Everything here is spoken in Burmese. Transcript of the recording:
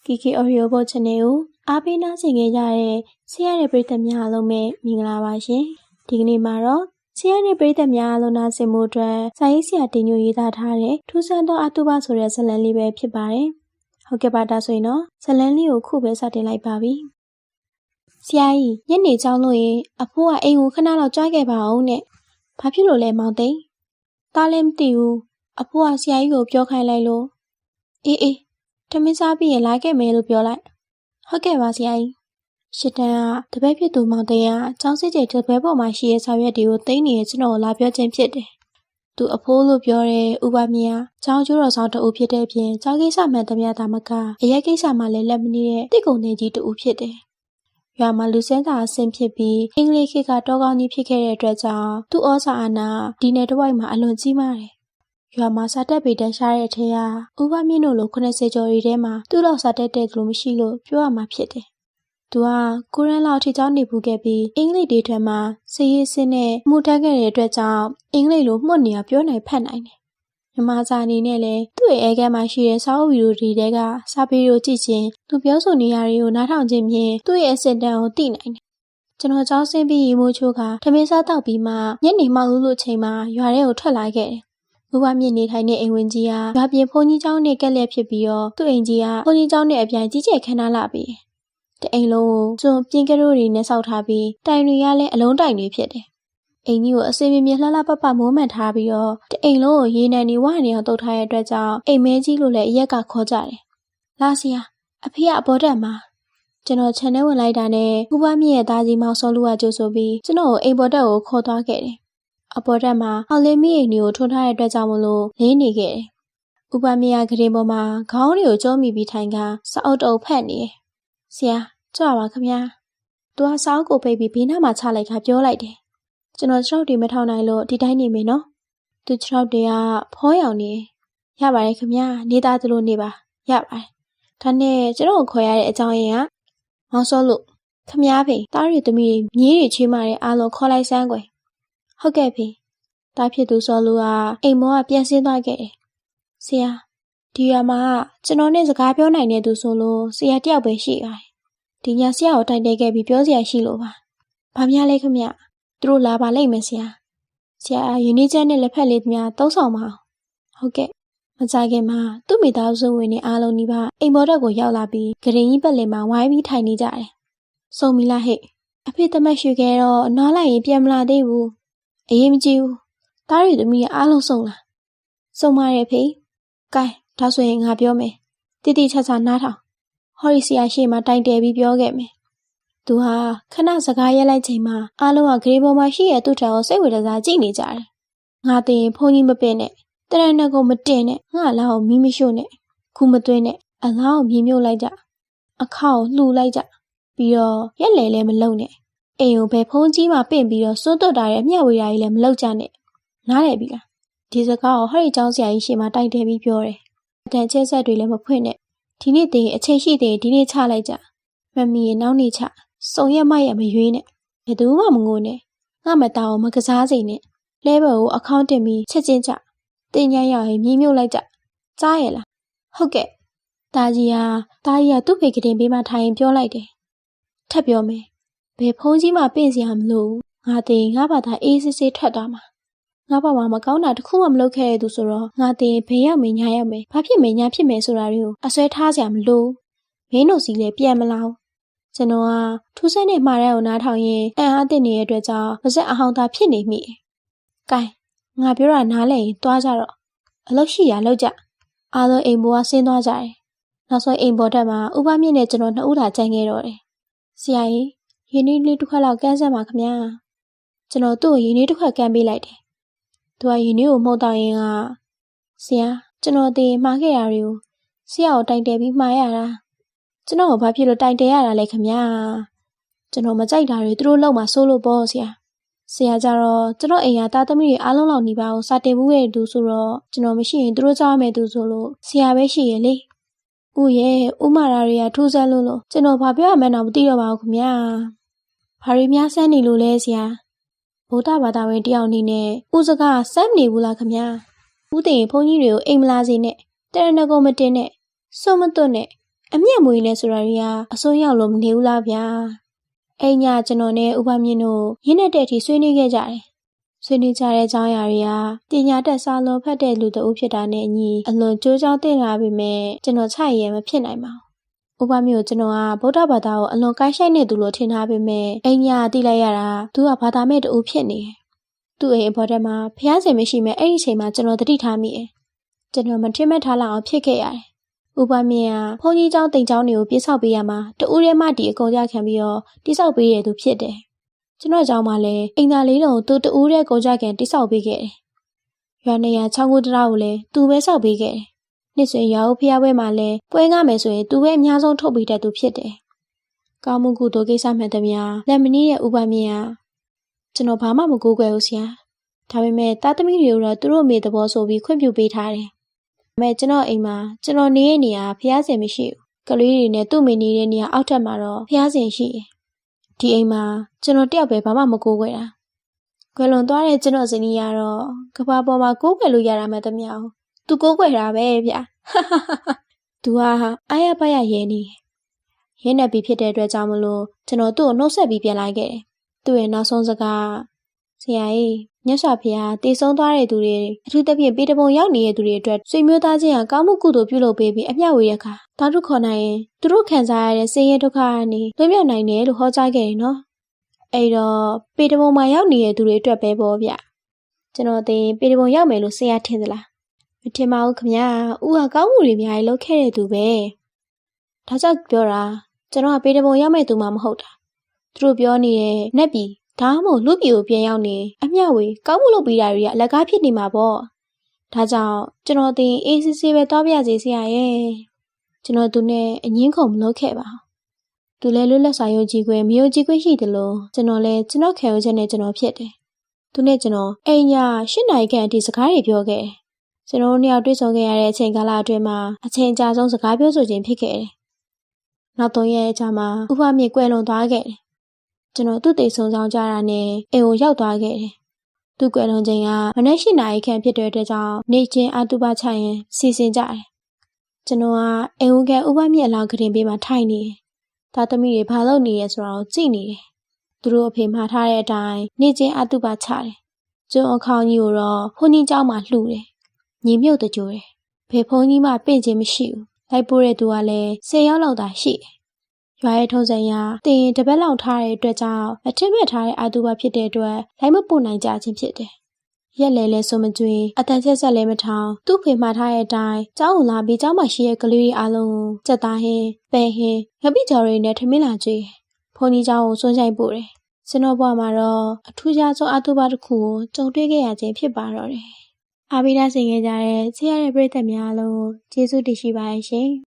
Kiki Oreo Channel အားပေးနားဆင်ကြတဲ့ဆရာရဲ့ပရိသတ်များအားလုံးပဲမင်္ဂလာပါရှင်ဒီကနေ့မှာတော့ဆရာရဲ့ပရိသတ်များအားလုံးနားဆင်မှုအတွက်စာရေးဆရာတင်ညွှန်ရေးသားထားတဲ့ထူးဆန်းသောအတုပဆိုတဲ့ဇာတ်လမ်းလေးပဲဖြစ်ပါတယ်ဟုတ်ကဲ့ပါဒါဆိုရင်တော့ဇာတ်လမ်းလေးကိုခုပဲစတင်လိုက်ပါပြီဆရာကြီးညနေကြောင်းလို့ရင်အဖိုးကအိမ်ကိုခဏလောက်ကြွားခဲ့ပါအောင်နဲ့ဘာဖြစ်လို့လဲမောင်သိန်းတားလည်းမသိဘူးအဖိုးကဆရာကြီးကိုပြောခိုင်းလိုက်လို့အေးထမင်းစားပြီးရင်လာခဲ့မယ်လို့ပြောလိုက်ဟုတ်ကဲ့ပါဆရာကြီးရှစ်တန်းကတပည့်ဖြစ်သူမောင်သိန်းကကျောင်းစစ်ကျတပည့်ပေါ်မှာရှိတဲ့စာရွက်တွေကိုသိမ်းနေကျွန်တော်ကိုလာပြောခြင်းဖြစ်တယ်သူအဖိုးလို့ပြောတဲ့ဥပမြင့်ကကျောင်းကျိုးတော်ဆောင်တူဖြစ်တဲ့အပြင်ကျောင်းကိစ္စမှန်သမျှသာမကအရက်ကိစ္စမှလည်းလက်မနေတဲ့တိတ်ကုန်နေကြီးတူဖြစ်တယ်ရွာမှာလူစဲတာအဆင်ဖြစ်ပြီးအင်္ဂလိပ်ခေတ်ကတောကောင်းကြီးဖြစ်ခဲ့တဲ့အတွက်ကြောင့်သူ့ဩဇာအာဏာဒီနယ်တစ်ဝိုက်မှာအလွန်ကြီးမားတယ်ရွာမှာစာတက်ပေတန်းရှားတဲ့အထက်ကဥပမြင့်တို့လို80ကျော်ရီထဲမှာသူ့လောက်စာတက်တဲ့သူမရှိလို့ပြောရမှာဖြစ်တယ်။သူကကိုရန်လောက်ထိကျောင်းနေပူခဲ့ပြီးအင်္ဂလိပ်တွေထဲမှာစရေးစင်းနဲ့မှုတတ်ခဲ့တဲ့အတွက်ကြောင့်အင်္ဂလိပ်လိုမှတ်နေရပြောနိုင်ဖတ်နိုင်တယ်။မြမစာအနေနဲ့လည်းသူ့ရဲ့အဲကဲမှာရှိတဲ့စာအုပ်ဗီဒီယိုတွေကစာပေတွေကိုကြည့်ချင်းသူပြောဆိုနေရတွေကိုနားထောင်ခြင်းဖြင့်သူ့ရဲ့အစင်တန်ကိုသိနိုင်တယ်။ကျွန်တော်ကျောင်းဆင်းပြီးရေမိုးချိုးကထမင်းစားတောက်ပြီးမှညနေမှလူလူချိန်မှာရွာထဲကိုထွက်လာခဲ့တယ်။ဥပမြင့်နေထိုင်တဲ့အိမ်ဝင်ကြီးကရွာပြင်ဘုန်းကြီးကျောင်းနဲ့ကက်လက်ဖြစ်ပြီးတော့သူ့အိမ်ကြီးကဘုန်းကြီးကျောင်းနဲ့အပြိုင်ကြီးကျယ်ခမ်းနားလာပြီးတအိမ်လုံးကိုကျွန်းပြင်းကရိုးတွေနဲ့ဆောက်ထားပြီးတိုင်တွေကလည်းအလုံးတိုင်တွေဖြစ်တယ်။အိမ်ကြီးကိုအစင်မြင်လှလှပပမိုးမှန်ထားပြီးတော့တအိမ်လုံးကိုရေနံတွေဝါနေအောင်တုပ်ထားတဲ့အတွက်ကြောင့်အိမ်မဲကြီးလို့လည်းအရက်ကခေါ်ကြတယ်။လာစီယာအဖေကအပေါ်တက်မှာကျွန်တော်ခြံထဲဝင်လိုက်တာနဲ့ဥပမြင့်ရဲ့သားကြီးမောင်စောလူကကြိုဆိုပြီးကျွန်တော်ကိုအိမ်ပေါ်တက်ကိုခေါ်သွားခဲ့တယ်အပေါ်တက်မှာအောင်လေးမိအိမ်တွေကိုထွန်းထားတဲ့အတွက်ကြောင့်မလို့လင်းနေခဲ့တယ်။ဥပမြင့်ကဂရင်ပေါ်မှာခေါင်းတွေကိုကျုံးမိပြီးထိုင်ကစာအုပ်တုပ်ဖတ်နေတယ်။ဆရာကြွပါခင်ဗျာ။သူကစာအုပ်ကိုပိတ်ပြီးဘေးနားမှာချလိုက်ခါပြောလိုက်တယ်။ကျွန်တော်ခြေထောက်တွေမထောင်နိုင်လို့ဒီတိုင်းနေမယ်နော်။သူခြေထောက်တွေကဖောရောင်နေရပါတယ်ခင်ဗျာ။နေသားသလိုနေပါရပါတယ်။ဒါနဲ့ကျွန်တော်ခေါ်ရတဲ့အကြောင်းရင်းကမောင်စောလို့ခင်ဗျားဖေတားရီသမီးတွေမြေးတွေချွေးမတဲ့အားလုံးခေါ်လိုက်စမ်းကွယ်။ဟုတ်ကဲ့ဖေတားဖြစ်သူစောလူကအိမ်မောကပြန်ဆင်းသွားခဲ့တယ်ဆရာဒီရွာမှာကျွန်တော်နဲ့စကားပြောနိုင်တဲ့သူဆိုလို့ဆရာတယောက်ပဲရှိပါတယ်ဒီညဆရာကိုတိုင်တဲခဲ့ပြီးပြောစရာရှိလို့ပါဘာများလဲခမသူတို့လာပါလိမ့်မယ်ဆရာယူနီချန်နဲ့လက်ဖက်လေးများသုံးဆောင်ပါအောင်ဟုတ်ကဲ့မကြခင်မှာသူ့မိသားစုဝင်တွေအားလုံးဒီပါအိမ်မောတက်ကိုရောက်လာပြီးဂရင်ကြီးပတ်လည်မှာဝိုင်းပြီးထိုင်နေကြတယ်စုံမီလားဟဲ့အဖေသမက်ရွှေခဲ့တော့နားလိုက်ရင်ပြန်မလာသေးဘူးအရေးမကြီးဘူးတားရီသမီးကအားလုံးစုံလားစုံပါရဲ့ဖေကဲဒါဆိုရင်ငါပြောမယ်တိတိကျကျနားထောင်ဟော်ရီဆရာရှေ့မှာတိုင်တယ်ပြီးပြောခဲ့မယ်သူဟာခဏစကားရက်လိုက်ချိန်မှာအားလုံးကဂရေပေါ်မှာရှိရဲ့သူ့ထံကိုစိတ်ဝင်စားကြည့်နေကြတယ်ငါတင်ဖုန်းကြီးမပင်နဲ့တရဏကိုမတင်နဲ့ငါအလောင်းကိုမီးမရှို့နဲ့ခုမသွင်းနဲ့အလောင်းကိုမြေမြုပ်လိုက်ကြအခါကိုလှူလိုက်ကြပြီးတော့ရက်လေလည်းမလုံနဲ့အိမ်ကိုဘယ်ဖုန်းကြီးမှပင့်ပြီးတော့စွန့်သွတ်တာရဲ့မျှဝေရာကြီးလည်းမလုပ်ကြနဲ့နားတယ်ပြီလားဒီစကားကိုဟော်ရီကျောင်းဆရာကြီးရှေ့မှာတိုင်တယ်ပြီးပြောတယ်အတန်ကျဲဆက်တွေလည်းမဖွင့်နဲ့ဒီနေ့တင်အချိန်ရှိသေးဒီနေ့ချလိုက်ကြမမီရဲ့နောက်နေ့ချစုံရက်မရမရွေးနဲ့ဘယ်သူမှမငိုနဲ့ငါမတောင်းမကစားစိနဲ့လဲဘယ်ကိုအကောင့်တင်ပြီးချက်ချင်းချတင်ကြရရင်မြင်းမြုပ်လိုက်ကြကြားရလားဟုတ်ကဲ့တာကြီးကသူ့ဖေကတင်ပေးမှထိုင်ရင်ပြောလိုက်တယ်ထပ်ပြောမယ်ဘယ်ဖုန်းကြီးမှပင့်စရာမလိုငါတင်ငါဘာသာအေးစစ်စစ်ထွက်သွားမှာငါဘာမှမကောင်းတာတခုမှမလုပ်ခဲ့ရသူဆိုတော့ငါတင်ဘယ်ရောက်မညာရောက်မယ်ဘာဖြစ်မယ်ညာဖြစ်မယ်ဆိုတာတွေကိုအစွဲထားစရာမလိုမင်းတို့စီလည်းပြန်မလာကျွန်တော်ကထူးဆန်းတဲ့မှားတဲ့ကိုနားထောင်ရင်အံ့အားသင့်နေတဲ့အတွက်ကြောင့်ပါဇက်အဟောင်းသားဖြစ်နေမိတယ်။ကဲငါပြောတာနားလည်ရင်သွားကြတော့အလုပ်ရှိရလုပ်ကြအားလုံးအိမ်ပေါ်ကဆင်းသွားကြတယ်။နောက်ဆုံးအိမ်ပေါ်တက်မှာဥပမြင့်နဲ့ကျွန်တော်နှစ်ဦးသာကြံခဲ့တော့တယ်။ဆရာကြီးရင်းနှီးလေးတစ်ခွက်လောက်ကန်းစမ်းပါခင်ဗျာ။ကျွန်တော်သူ့ကိုရင်းနှီးတစ်ခွက်ကန်းပေးလိုက်တယ်။သူကရင်းနှီးကိုမှုတ်တော့ရင်ကဆရာကျွန်တော်တင်မှားခဲ့တာတွေကိုဆရာကိုတိုင်တယ်ပြီးမှားရတာကျွန်တော်ဘာဖြစ်လို့တိုင်တယ်ရတာလဲခင်ဗျာကျွန်တော်မကြိုက်တာတွေသူတို့လောက်မှစိုးလို့ပေါ့ဆရာကြတော့ကျွန်တော်အိမ်ကသားသမီးတွေအားလုံးလောက်နေပါအောင်စာတင်မှုရဲ့သူဆိုတော့ကျွန်တော်မရှိရင်သူတို့ကြားမယ်သူဆိုလို့ဆရာပဲရှိရဲ့လေဦးရဲ့ဥမာရာတွေကထူးဆန်းလို့ကျွန်တော်ဘာပြောရမှန်းတော့မသိတော့ပါဘူးခင်ဗျာဘာတွေများဆန်းနေလို့လဲဆရာဗုဒ္ဓဘာသာဝင်တယောက်အနေနဲ့ဦးစကားစမ်းမနေဘူးလားခင်ဗျာဦးတင်ဘုန်းကြီးတွေကိုအိမ်မလာစေနဲ့တရဏဂုံမတင်နဲ့စွန့်မသွတ်နဲ့ အမျက်မွေးလဲဆိုတာတွေကအစိုးရောက်လို့မနေဘူးလားဗျာအိမ်ညကျွန်တော်နဲ့ဥပမြင့်တို့ရင်းတဲ့အထိဆွေးနွေးခဲ့ကြတယ်ဆွေးနွေးကြတဲ့အကြောင်းအရာတွေကပညာတတ်စာလုံးဖတ်တဲ့လူတဦးဖြစ်တာနဲ့အညီအလွန်ကြိုးကြောင်းတင်လာပေမဲ့ကျွန်တော်ခြိုက်ရဲမဖြစ်နိုင်ပါဘူးဥပမြင့်ကိုကျွန်တော်ကဗုဒ္ဓဘာသာကိုအလွန်ကိုင်းဆိုင်နေသူလို့ထင်ထားပေမဲ့အိမ်ညသိလိုက်ရတာသူကဘာသာမဲ့တူဖြစ်နေတယ်သူ့အိမ်အပေါ်ထဲမှာဖျားစင်မရှိမဲ့အဲ့ဒီအချိန်မှာကျွန်တော်သတိထားမိတယ်ကျွန်တော်မထင်မှတ်ထားလောက်အောင်ဖြစ်ခဲ့ရတယ်ဥပမြင့်ကဘုန်းကြီးကျောင်းတိမ်ကျောင်းတွေကိုပြဆောက်ပေးရမှာတူးရဲမှဒီအကုန်ကြခံပြီးတော့တိဆောက်ပေးရသူဖြစ်တယ်ကျွန်တော်ကျောင်းမှာလည်းအိမ်သားလေးတုံသူတူးရဲကုန်ကြခံတိဆောက်ပေးခဲ့တယ်ရွာနေရချောင်းကူတရာကိုလည်းသူပဲဆောက်ပေးခဲ့တယ်နှစ်စဉ်ရွာဦးဖျားပွဲမှာလည်းပွဲကားမယ်ဆိုရင်သူပဲအများဆုံးထုတ်ပေးတဲ့သူဖြစ်တယ်ကောင်းမှုကုသိုလ်ကိစ္စမှန်သမျှလက်မနီးရဲ့ဥပမြင့်ကကျွန်တော်ဘာမှမကိုးကွယ်ဘူးဆရာဒါပေမဲ့တာသမီတွေကိုတော့သူတို့အမေသဘောဆိုပြီးခွင့်ပြုပေးထားတယ်။ဒါပေမဲ့ကျွန်တော်အိမ်မှာကျွန်တော်နေတဲ့နေရာဖျားစင်မရှိဘူး။ကလေးတွေနဲ့သူ့မိနေတဲ့နေရာအောက်ထပ်မှာတော့ဖျားစင်ရှိတယ်။ဒီအိမ်မှာကျွန်တော်တယောက်ပဲဘာမှမကိုးကွယ်တာ။ကွယ်လွန်သွားတဲ့ကျွန်တော်ဇနီးကတော့ကဘာပေါ်မှာကိုးကွယ်လို့ရတာမှတမျှ။သူကိုးကွယ်တာပဲဗျာ။ သူကအားရပါရရဲနေ။ရဲနေပြီဖြစ်တဲ့အတွက်ကြောင့်မလို့ကျွန်တော်သူ့ကိုနှုတ်ဆက်ပြီးပြန်လိုက်ခဲ့တယ်။သူ့ရဲ့နောက်ဆုံးစကားဆရာကြီးမြတ်စွာဘုရားတည်ဆုံးသွားတဲ့သူတွေအထူးသဖြင့်ပေတပုံရောက်နေတဲ့သူတွေအတွက်ဆွေမျိုးသားချင်းဟာကောင်းမှုကုသိုလ်ပြုလုပ်ပေးပြီးအမျှဝေရခါတာတုခေါ်နိုင်ရင်သူတို့ခံစားရတဲ့ဆင်းရဲဒုက္ခကနေလွတ်မြောက်နိုင်တယ်လို့ဟောကြားခဲ့တယ်နော်အဲ့တော့ပေတပုံမှာရောက်နေတဲ့သူတွေအတွက်ပဲပေါ့ဗျကျွန်တော်သိပေတပုံရောက်မယ်လို့ဆရာထင်သလားမထင်ပါဘူးခင်ဗျာဦးကကောင်းမှုတွေအများကြီးလုပ်ခဲ့တဲ့သူပဲဒါကြောင့်ပြောတာကျွန်တော်ကပေတပုံရောက်မဲ့သူမှမဟုတ်တာသူတို့ပြောနေတဲ့နက်ပြည်ဒါမှမဟုတ်လူပြည်ကိုပြန်ရောက်နေအမျှဝေကောင်းမှုလုပ်ပေးတာတွေကအလကားဖြစ်နေမှာပေါ့ဒါကြောင့်ကျွန်တော်တင်အေးစစ်စစ်ပဲတောပြစီဆရာရဲ့ကျွန်တော်သူနဲ့အငင်းခုန်မလုပ်ခဲ့ပါသူလည်းလွတ်လပ်စွာယုံကြည်ခွင့်မယုံကြည်ခွင့်ရှိတယ်လို့ကျွန်တော်လည်းကျွန်တော်ခံယူချက်နဲ့ကျွန်တော်ဖြစ်တယ်သူနဲ့ကျွန်တော်အိမ်ည8 နာရီခန့်အထိစကားတွေပြောခဲ့တယ်ကျွန်တော်တို့နှစ်ယောက်တွေ့ဆုံခဲ့ရတဲ့အချိန်ကာလအတွင်းမှာအချိန်ကြာဆုံးစကားပြောဆိုခြင်းဖြစ်ခဲ့တယ်နောက်3 ရက်ကြာမှဥပမြင့်ကွယ်လွန်သွားခဲ့တယ်ကျွန်တော်သူ့တိတ်ဆုံဆောင်ကြတာနဲ့အိမ်ကိုရောက်သွားခဲ့တယ်။သူ့ကွယ်လွန်ချိန်ကမနက်8 နာရီခန့်ဖြစ်တဲ့အတွက်ကြောင့်နေချင်းအတုပချရင်စီစဉ်ကြတယ်။ကျွန်တော်ကအိမ်ဦးကဥပမြင့်အလောင်းကတင်ပေးမှထိုင်နေတယ်။သားသမီးတွေဘာလုပ်နေရဲဆိုတာကိုကြည့်နေတယ်။သူတို့အဖေမှားထားတဲ့အတိုင်းနေချင်းအတုပချတယ်။ကျွန်းအခေါင်ကြီးကိုတော့ဘုန်းကြီးကျောင်းမှာလှူတယ်။ညီမြုပ်တကြိုတယ်။ဘယ်ဘုန်းကြီးမှပင့်ခြင်းမရှိဘူး။လိုက်ပို့တဲ့သူကလည်း10 ယောက်လောက်သာရှိတယ်။ရွာရဲ့ထုံးစံအရတင်တပတ်လောက်ထားတဲ့အတွက်ကြောင့်အထက်မဲ့ထားတဲ့အာတူပါဖြစ်တဲ့အတွက်လိုက်မပို့နိုင်ကြခြင်းဖြစ်တယ်။ရက်လဲဆိုမကြွေအတန်ချက်ဆက်လဲမထောင်သူ့ဖေမှာထားတဲ့အတိုင်းကျောင်းကိုလာပြီးကျောင်းမှာရှိတဲ့ကလေးတွေအားလုံးကိုစက်သားဟင်းပဲဟင်းငပိကြော်တွေနဲ့ထမင်းလာကျွေးဘုန်းကြီးကျောင်းကိုစွန့်ဆိုင်ပို့တယ်။ကျွန်တော်ဘဝမှာတော့အထူးခြားဆုံးအာတူပါတစ်ခုကိုကြုံတွေ့ခဲ့ရခြင်းဖြစ်ပါတော့တယ်။အားပေးနာဆင်ခဲ့ကြတဲ့ချစ်ရတဲ့ပရိသတ်များအားလုံးကျေးဇူးတင်ရှိပါရဲ့ရှင်။